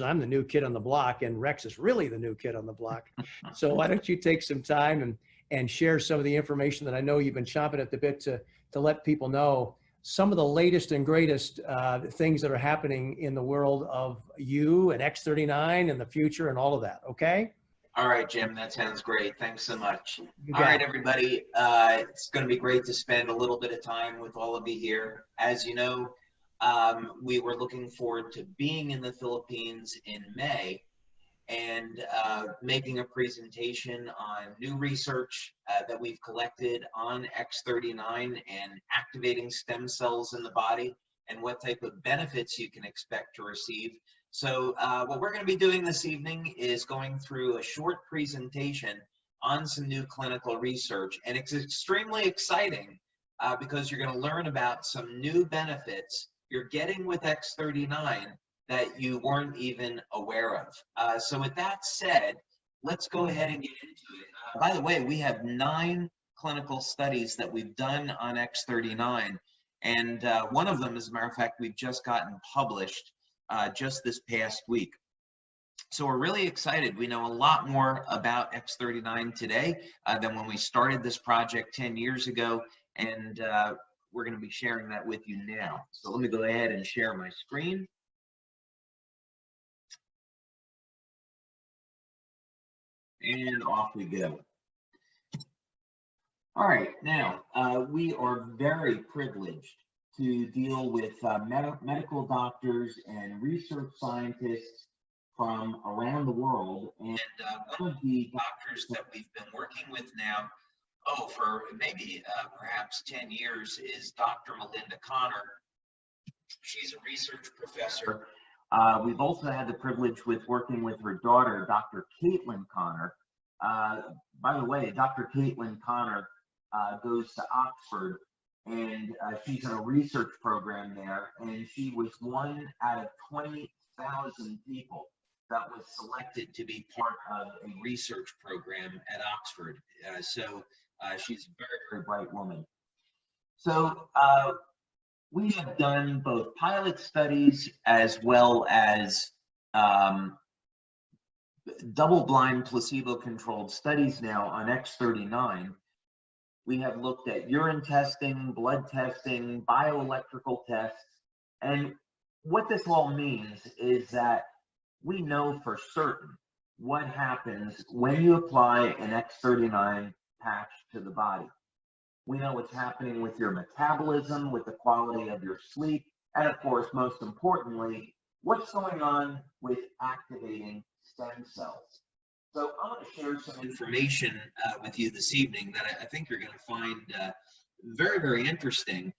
years, I'm the new kid on the block, and Rex is really the new kid on the block. So why don't you take some time and share some of the information that I know you've been chomping at the bit to let people know some of the latest and greatest things that are happening in the world of you and X39 and the future and all of that, okay? All right, Jim, that sounds great. Thanks so much. You All got right, it. everybody, it's going to be great to spend a little bit of time with all of you here. As you know, we were looking forward to being in the Philippines in May and making a presentation on new research that we've collected on X39 and activating stem cells in the body and what type of benefits you can expect to receive. So what we're going to be doing this evening is going through a short presentation on some new clinical research, and it's extremely exciting because you're going to learn about some new benefits you're getting with X39 that you weren't even aware of. So with that said, let's go ahead and get into it. By the way, we have 9 clinical studies that we've done on X39, and one of them, as a matter of fact, we've just gotten published just this past week. So we're really excited. We know a lot more about X39 today than when we started this project 10 years ago, and we're going to be sharing that with you now. So let me go ahead and share my screen. And off we go. All right, now we are very privileged to deal with medical doctors and research scientists from around the world. And one of the doctors that we've been working with now, for maybe perhaps 10 years, is Dr. Melinda Connor. She's a research professor. We've also had the privilege with working with her daughter, Dr. Caitlin Connor. By the way, Dr. Caitlin Connor goes to Oxford, and she's in a research program there, and she was one out of 20,000 people that was selected to be part of a research program at Oxford. So she's a very, very bright woman. So we have done both pilot studies as well as double-blind placebo-controlled studies now on X39. We have looked at urine testing, blood testing, bioelectrical tests, and what this all means is that we know for certain what happens when you apply an X39 patch to the body. We know what's happening with your metabolism, with the quality of your sleep, and of course, most importantly, what's going on with activating stem cells. So I'm going to share some information with you this evening that I think you're going to find very, very interesting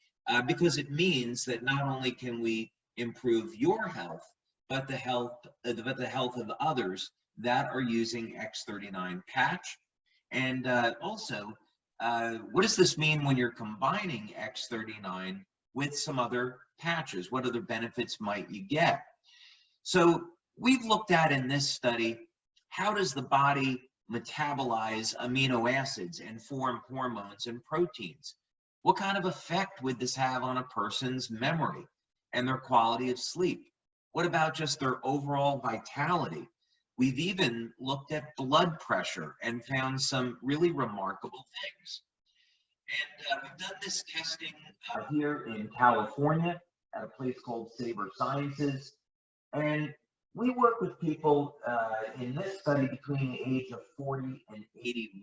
because it means that not only can we improve your health, but the health of others that are using X39 patch. And also, what does this mean when you're combining X39 with some other patches? What other benefits might you get? So we've looked at in this study, how does the body metabolize amino acids and form hormones and proteins? What kind of effect would this have on a person's memory and their quality of sleep? What about just their overall vitality? We've even looked at blood pressure and found some really remarkable things. And we've done this testing here in California at a place called Saber Sciences. And we work with people in this study between the age of 40 and 81.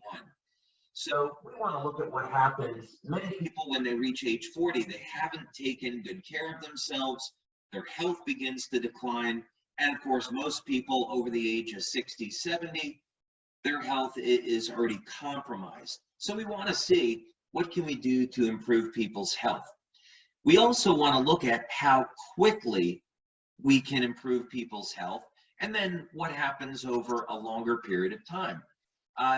So we want to look at what happens. Many people, when they reach age 40, they haven't taken good care of themselves. Their health begins to decline. And of course, most people over the age of 60, 70, their health is already compromised. So we want to see what can we do to improve people's health. We also want to look at how quickly we can improve people's health, and then what happens over a longer period of time.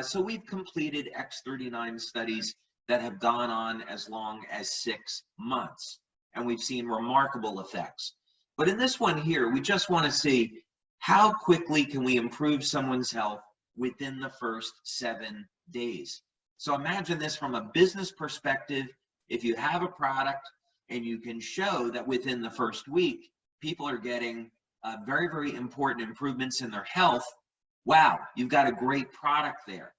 So we've completed X39 studies that have gone on as long as 6 months, and we've seen remarkable effects. But in this one here, we just want to see how quickly can we improve someone's health within the first 7 days. So imagine this from a business perspective. If you have a product and you can show that within the first week, people are getting very, very important improvements in their health, wow, you've got a great product there.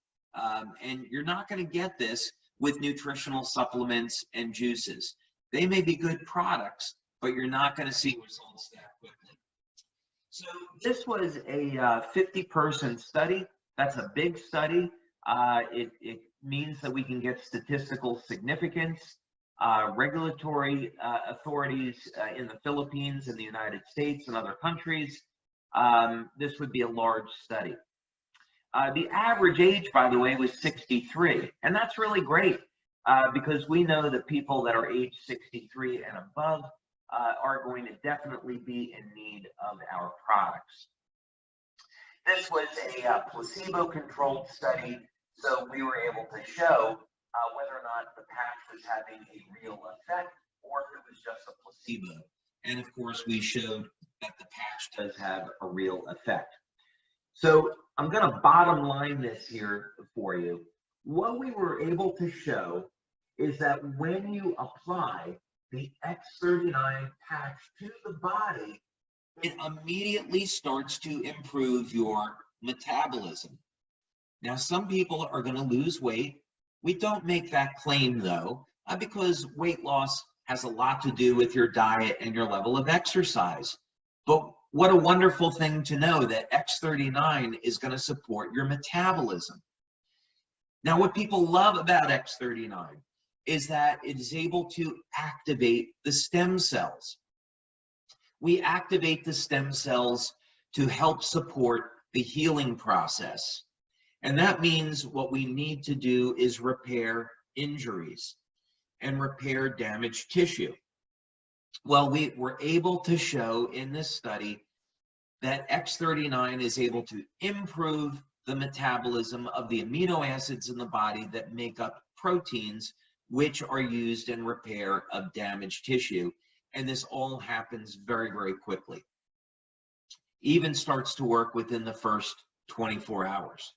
And you're not going to get this with nutritional supplements and juices. They may be good products, but you're not going to see results that quickly. So this was a 50-person study. That's a big study. It means that we can get statistical significance. Regulatory authorities in the Philippines and the United States and other countries, this would be a large study. The average age, by the way, was 63, and that's really great because we know that people that are age 63 and above are going to definitely be in need of our products. This was a placebo-controlled study, so we were able to show whether or not the patch was having a real effect or if it was just a placebo. And of course, we showed that the patch does have a real effect. So I'm going to bottom line this here for you. What we were able to show is that when you apply the X39 patch to the body, it immediately starts to improve your metabolism. Now, some people are going to lose weight. We don't make that claim, though, because weight loss has a lot to do with your diet and your level of exercise. But what a wonderful thing to know that X39 is going to support your metabolism. Now, what people love about X39 is that it is able to activate the stem cells. We activate the stem cells to help support the healing process. And that means what we need to do is repair injuries and repair damaged tissue. Well, we were able to show in this study that X39 is able to improve the metabolism of the amino acids in the body that make up proteins, which are used in repair of damaged tissue. And this all happens very, very quickly. Even starts to work within the first 24 hours.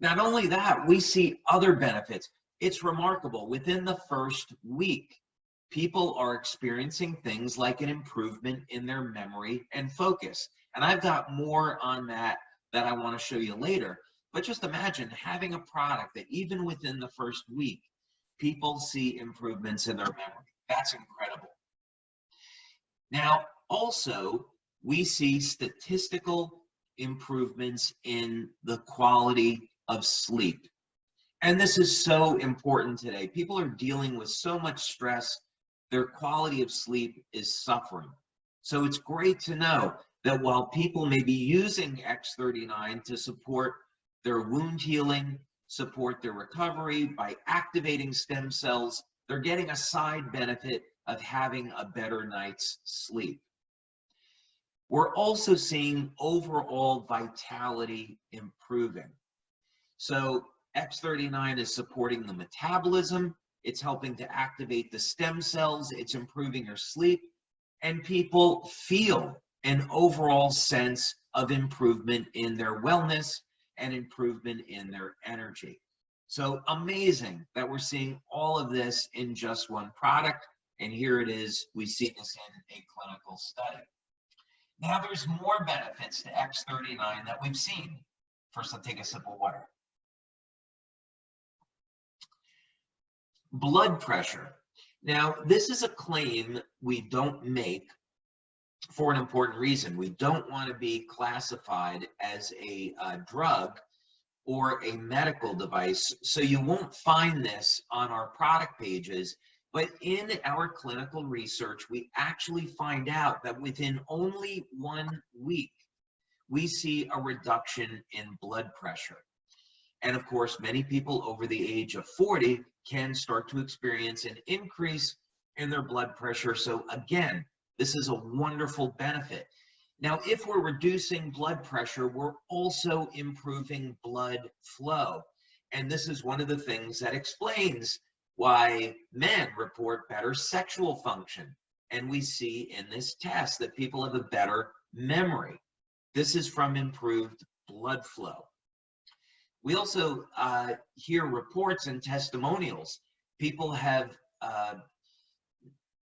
Not only that, we see other benefits. It's remarkable. Within the first week, people are experiencing things like an improvement in their memory and focus. And I've got more on that I want to show you later. But just imagine having a product that even within the first week, people see improvements in their memory. That's incredible. Now, also, we see statistical improvements in the quality of sleep. And this is so important today. People are dealing with so much stress, their quality of sleep is suffering. So it's great to know that while people may be using X39 to support their wound healing, support their recovery by activating stem cells, they're getting a side benefit of having a better night's sleep. We're also seeing overall vitality improving. So X39 is supporting the metabolism, it's helping to activate the stem cells, it's improving your sleep, and people feel an overall sense of improvement in their wellness and improvement in their energy. So amazing that we're seeing all of this in just one product, and here it is, we see this in a clinical study. Now there's more benefits to X39 that we've seen. First, I'll take a sip of water. Blood pressure. Now, this is a claim we don't make for an important reason. We don't want to be classified as a drug or a medical device, so you won't find this on our product pages, but in our clinical research, we actually find out that within only 1 week, we see a reduction in blood pressure. And of course, many people over the age of 40 can start to experience an increase in their blood pressure. So again, this is a wonderful benefit. Now, if we're reducing blood pressure, we're also improving blood flow. And this is one of the things that explains why men report better sexual function. And we see in this test that people have a better memory. This is from improved blood flow. We also hear reports and testimonials. People have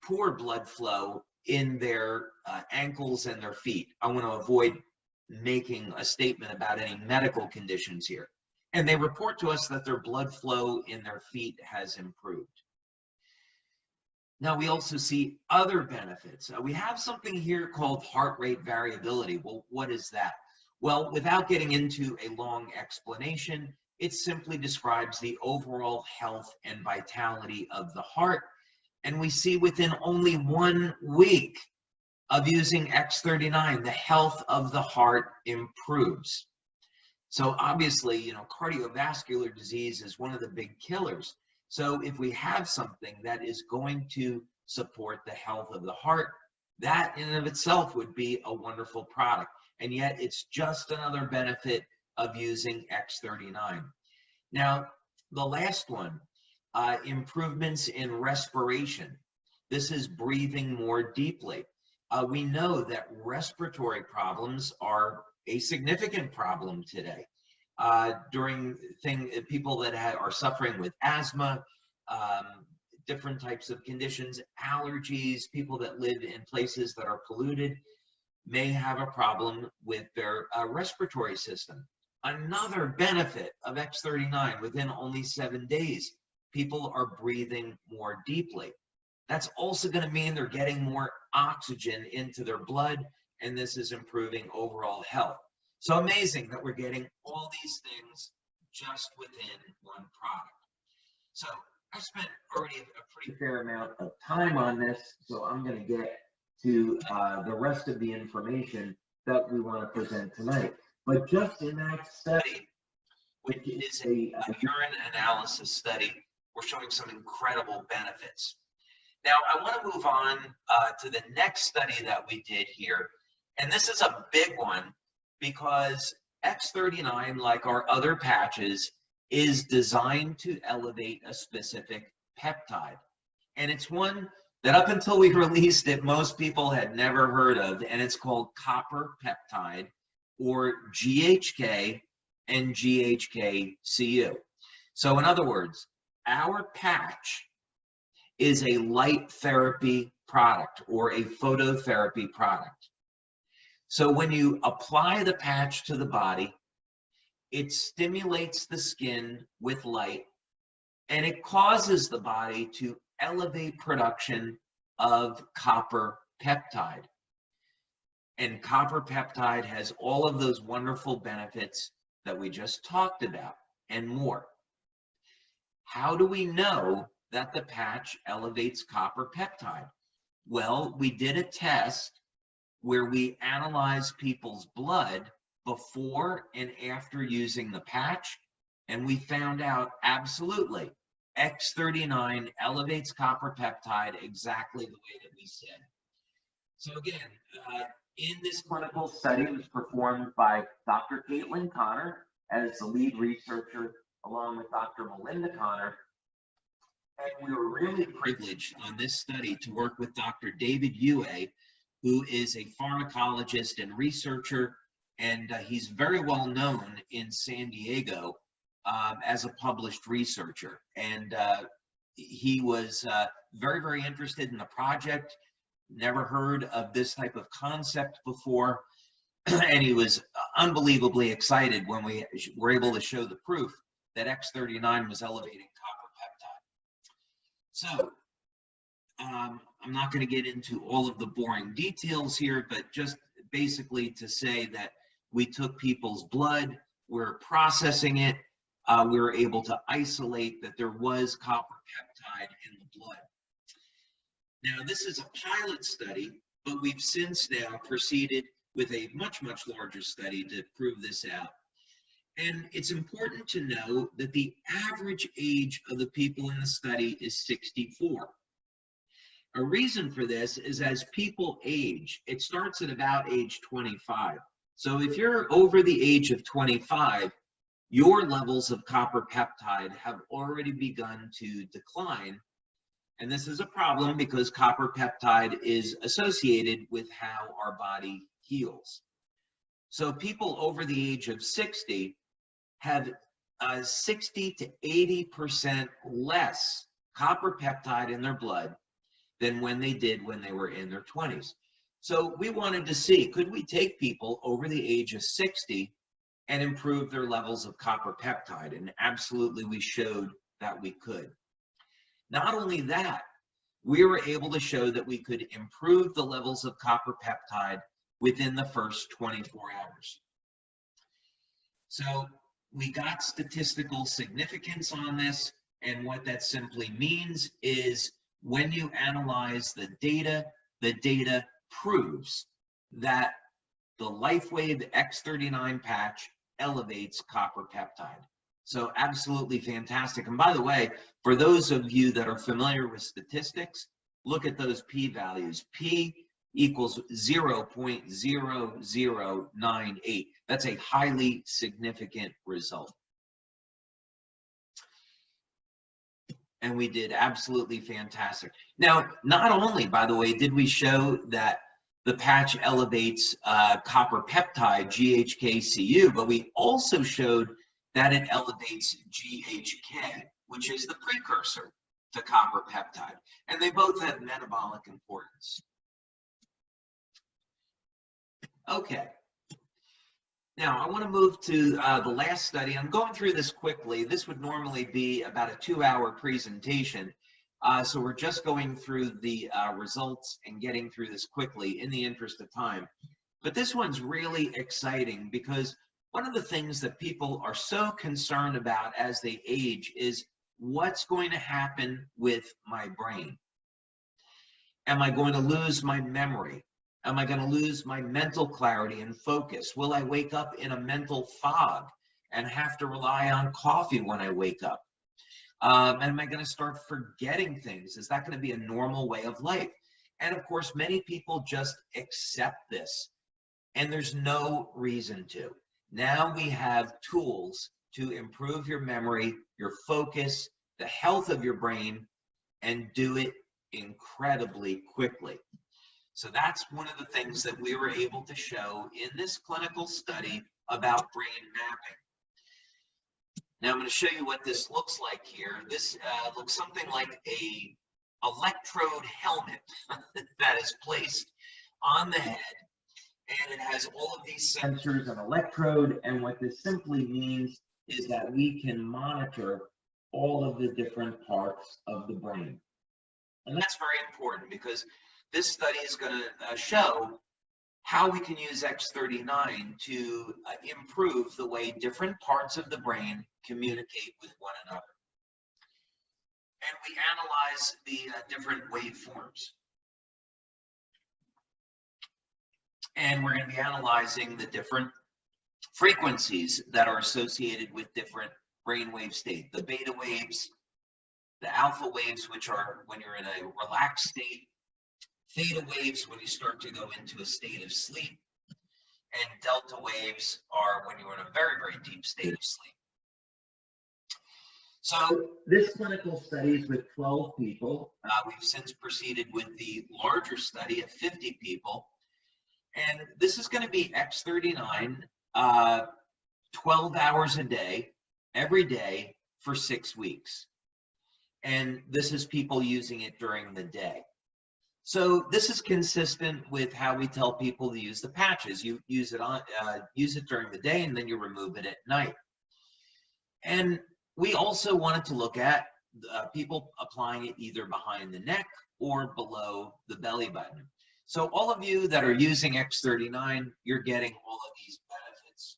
poor blood flow in their ankles and their feet. I want to avoid making a statement about any medical conditions here. And they report to us that their blood flow in their feet has improved. Now, we also see other benefits. We have something here called heart rate variability. Well, what is that? Well, without getting into a long explanation, it simply describes the overall health and vitality of the heart. And we see within only 1 week of using X39, the health of the heart improves. So obviously, you know, cardiovascular disease is one of the big killers. So if we have something that is going to support the health of the heart, that in and of itself would be a wonderful product. And yet it's just another benefit of using X39. Now, the last one, improvements in respiration. This is breathing more deeply. We know that respiratory problems are a significant problem today. People that are suffering with asthma, different types of conditions, allergies, people that live in places that are polluted may have a problem with their respiratory system. Another benefit of X39, within only 7 days, people are breathing more deeply. That's also going to mean they're getting more oxygen into their blood, and this is improving overall health. So amazing that we're getting all these things just within one product. So I spent already a pretty fair amount of time on this, so I'm going to get to the rest of the information that we want to present tonight. But just in that study, which is a urine analysis study, we're showing some incredible benefits. Now, I want to move on to the next study that we did here. And this is a big one because X39, like our other patches, is designed to elevate a specific peptide. And it's one that up until we released it, most people had never heard of, and it's called copper peptide, or GHK and GHK-Cu. So in other words, our patch is a light therapy product or a phototherapy product. So when you apply the patch to the body, it stimulates the skin with light, and it causes the body to elevate production of copper peptide. And copper peptide has all of those wonderful benefits that we just talked about and more. How do we know that the patch elevates copper peptide? Well, we did a test where we analyzed people's blood before and after using the patch, and we found out absolutely X39 elevates copper peptide exactly the way that we said. So again, in this clinical study, it was performed by Dr. Caitlin Connor as the lead researcher, along with Dr. Melinda Connor. And we were really privileged on this study to work with Dr. David Schmidt, who is a pharmacologist and researcher, and he's very well known in San Diego as a published researcher. And he was very, very interested in the project, never heard of this type of concept before, and he was unbelievably excited when we were able to show the proof that X39 was elevating copper peptide. So I'm not going to get into all of the boring details here, but just basically to say that we took people's blood, we're processing it, we were able to isolate that there was copper peptide in the blood. Now, this is a pilot study, but we've since now proceeded with a much, much larger study to prove this out. And it's important to know that the average age of the people in the study is 64. A reason for this is as people age, it starts at about age 25. So if you're over the age of 25, your levels of copper peptide have already begun to decline. And this is a problem because copper peptide is associated with how our body heals. So people over the age of 60 have 60 to 80% less copper peptide in their blood than when they did when they were in their 20s. So we wanted to see, could we take people over the age of 60 and improve their levels of copper peptide? And absolutely, we showed that we could. Not only that, we were able to show that we could improve the levels of copper peptide within the first 24 hours. So we got statistical significance on this, and what that simply means is when you analyze the data proves that the LifeWave X39 patch elevates copper peptide. So absolutely fantastic. And by the way, for those of you that are familiar with statistics, look at those p-values. P equals 0.0098. That's a highly significant result. And we did absolutely fantastic. Now, not only, by the way, did we show that the patch elevates copper peptide, GHK-Cu, but we also showed that it elevates GHK, which is the precursor to copper peptide. And they both have metabolic importance. Okay. Now, I want to move to the last study. I'm going through this quickly. This would normally be about a 2-hour presentation. So we're just going through the results and getting through this quickly in the interest of time. But this one's really exciting because one of the things that people are so concerned about as they age is what's going to happen with my brain. Am I going to lose my memory? Am I going to lose my mental clarity and focus? Will I wake up in a mental fog and have to rely on coffee when I wake up? Am I going to start forgetting things? Is that going to be a normal way of life? And of course, many people just accept this, and there's no reason to. Now we have tools to improve your memory, your focus, the health of your brain, and do it incredibly quickly. So that's one of the things that we were able to show in this clinical study about brain mapping. Now I'm going to show you what this looks like here. This looks something like a electrode helmet that is placed on the head, and it has all of these sensors and electrode, and what this simply means is that we can monitor all of the different parts of the brain. And that's very important because this study is going to show how we can use X39 to improve the way different parts of the brain communicate with one another. And we analyze the different waveforms. And we're going to be analyzing the different frequencies that are associated with different brainwave state. The beta waves, the alpha waves, which are when you're in a relaxed state, theta waves when you start to go into a state of sleep, and delta waves are when you're in a very, very deep state of sleep. So this clinical study is with 12 people. We've since proceeded with the larger study of 50 people. And this is going to be X39, 12 hours a day, every day for 6 weeks. And this is people using it during the day. So this is consistent with how we tell people to use the patches. You use it during the day, and then you remove it at night. And we also wanted to look at people applying it either behind the neck or below the belly button. So all of you that are using X39, you're getting all of these benefits.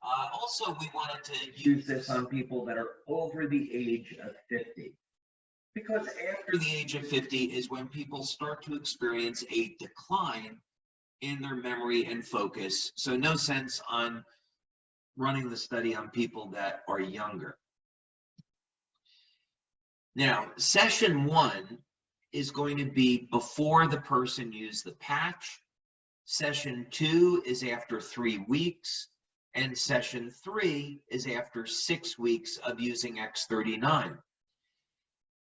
Also, we wanted to use this on people that are over the age of 50. Because after the age of 50 is when people start to experience a decline in their memory and focus. So no sense on running the study on people that are younger. Now, session 1 is going to be before the person used the patch. Session 2 is after 3 weeks. And session 3 is after 6 weeks of using X39.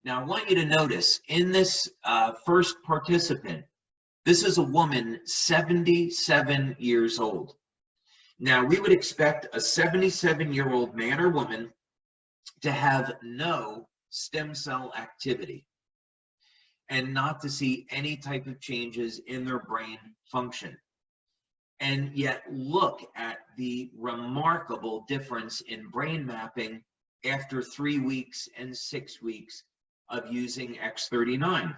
Now, I want you to notice in this first participant, this is a woman 77 years old. Now, we would expect a 77-year-old man or woman to have no stem cell activity. and not to see any type of changes in their brain function. And yet look at the remarkable difference in brain mapping after 3 weeks and 6 weeks of using X39.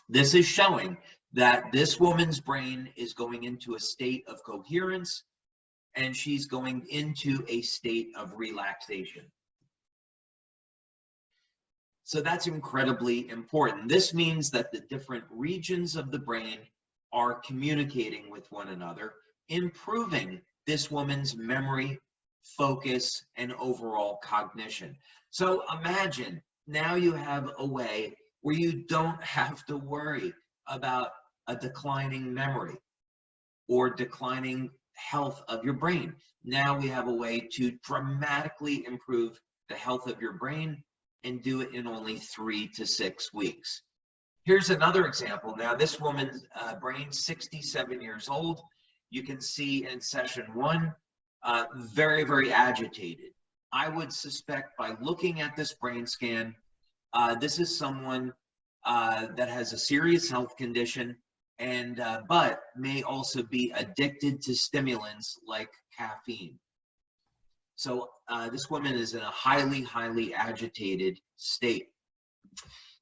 This is showing that this woman's brain is going into a state of coherence, and she's going into a state of relaxation. So that's incredibly important. This means that the different regions of the brain are communicating with one another, improving this woman's memory, focus, and overall cognition. So imagine now you have a way where you don't have to worry about a declining memory or declining health of your brain. Now we have a way to dramatically improve the health of your brain and do it in only 3 to 6 weeks. Here's another example. Now this woman's brain, 67 years old. You can see in session 1, very, very agitated. I would suspect by looking at this brain scan, this is someone that has a serious health condition and but may also be addicted to stimulants like caffeine. So this woman is in a highly, highly agitated state.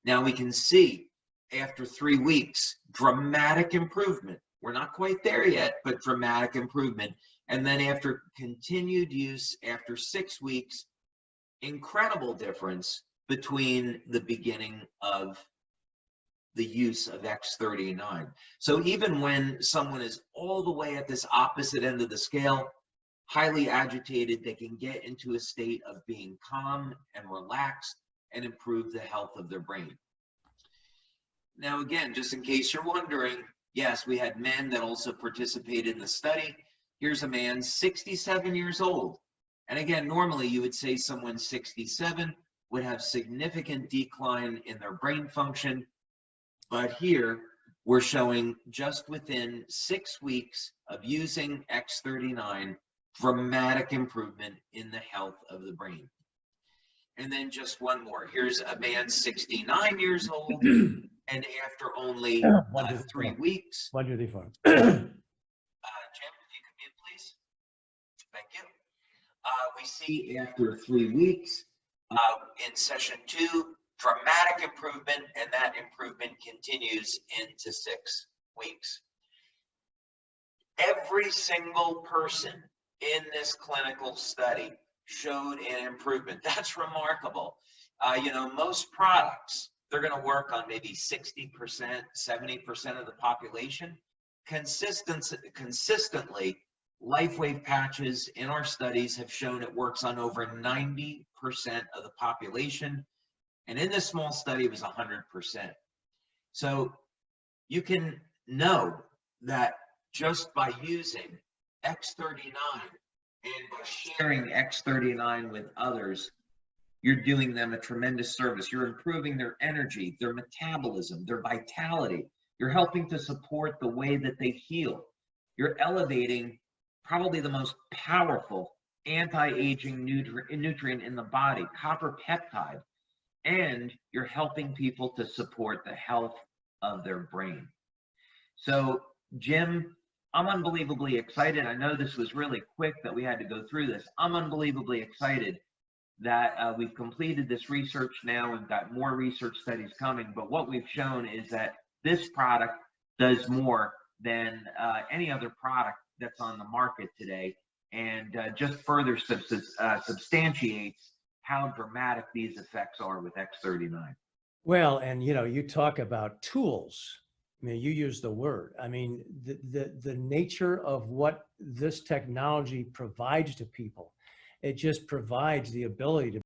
Now we can see after 3 weeks, dramatic improvement. We're not quite there yet, but dramatic improvement. And then after continued use, after 6 weeks, incredible difference between the beginning of the use of X39. So even when someone is all the way at this opposite end of the scale, highly agitated, they can get into a state of being calm and relaxed and improve the health of their brain. Now, again, just in case you're wondering, yes, we had men that also participated in the study. Here's a man, 67 years old. And again, normally you would say someone 67 would have significant decline in their brain function. But here we're showing just within 6 weeks of using X39, dramatic improvement in the health of the brain. And then just one more. Here's a man 69 years old, and after only 3 weeks. 1, 2, 3, 4. Jim, if you could mute, please. Thank you. We see after 3 weeks, in session 2, dramatic improvement, and that improvement continues into 6 weeks. Every single person in this clinical study showed an improvement. That's remarkable. You know, most products, they're going to work on maybe 60%, 70% of the population. Consistently, LifeWave patches in our studies have shown it works on over 90% of the population. And in this small study, it was 100%. So you can know that just by using X39 and by sharing X39 with others, you're doing them a tremendous service. You're improving their energy, their metabolism, their vitality. You're helping to support the way that they heal. You're elevating probably the most powerful anti-aging nutrient in the body, copper peptide, and you're helping people to support the health of their brain. So, Jim, I'm unbelievably excited. I know this was really quick that we had to go through this. I'm unbelievably excited that we've completed this research now. We've got more research studies coming, but what we've shown is that this product does more than any other product that's on the market today, and just further substantiates how dramatic these effects are with X39. Well, and you know, you talk about tools. I mean, you use the word. I mean, the nature of what this technology provides to people, it just provides the ability to